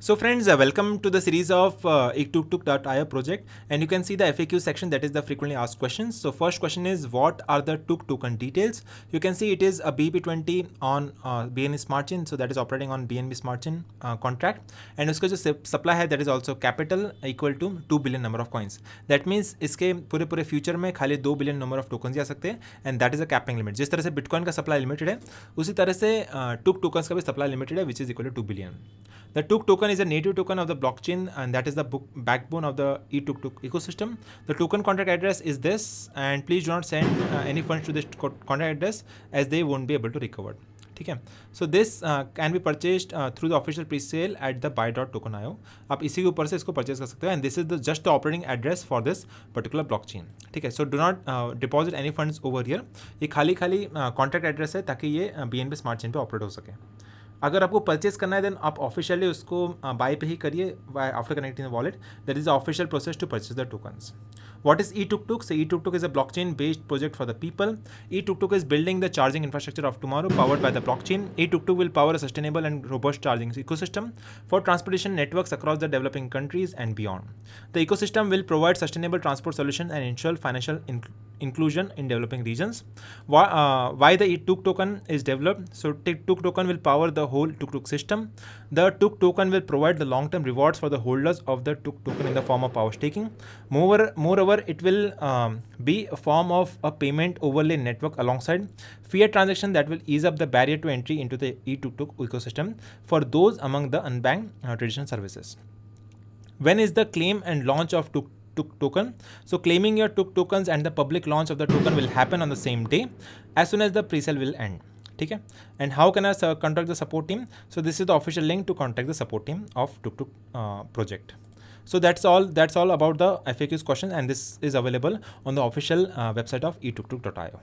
So friends, welcome to the series of eTukTuk.io project, and you can see the FAQ section, that is the frequently asked questions. So first question is, what are the Tuk token details? You can see it is a BP20 on BNB Smart Chain, so that is operating on BNB Smart Chain contract, and उसका जो supply है that is also capital equal to 2 billion number of coins. That means इसके पूरे future में खाली 2 billion number of tokens ही आ सकते हैं, and that is a capping limit. जिस तरह से बिटकॉइन का सप्लाई लिमिटेड है, उसी तरह से टुक टोकन्स का भी सप्लाई लिमिटेड है, which is equal to 2 billion. The Tuk token is a native token of the blockchain, and that is the backbone of the eTukTuk ecosystem. The token contract address is this, and please do not send any funds to this contract address as they won't be able to recover. ठीक है, so this can be purchased through the official pre sale at the buy.token.io. आप इसी के ऊपर से इसको purchase कर सकते हो, and this is the just the operating address for this particular blockchain. ठीक है, so do not deposit any funds over here. ये खाली कॉन्ट्रैक्ट एड्रेस है ताकि ये BNB स्मार्ट चेन पे ऑपरेट हो सके. अगर आपको परचेज करना है देन आप ऑफिशियली उसको बाय पे ही करिए after connecting the wallet. That is the official process to purchase the tokens. What is eTukTuk? So eTukTuk is a blockchain-based project for the people. eTukTuk is building the charging infrastructure of tomorrow, powered by the blockchain. eTukTuk will power a sustainable and robust charging ecosystem for transportation networks across the developing countries and beyond. The ecosystem will provide sustainable transport solutions and ensure financial inclusion in developing regions. Why the eTuk token is developed? So Tuk token will power the whole Tuk system. The Tuk token will provide the long-term rewards for the holders of the Tuk token in the form of power staking. Moreover, it will be a form of a payment overlay network alongside fiat transaction that will ease up the barrier to entry into the eTukTuk ecosystem for those among the unbanked traditional services. When is the claim and launch of Tuk token? So claiming your Tuk tokens and the public launch of the token will happen on the same day as soon as the presale will end. ठीक है, and how can I contact the support team? So this is the official link to contact the support team of TukTuk project. So that's all about the FAQs question, and this is available on the official website of eTukTuk.io.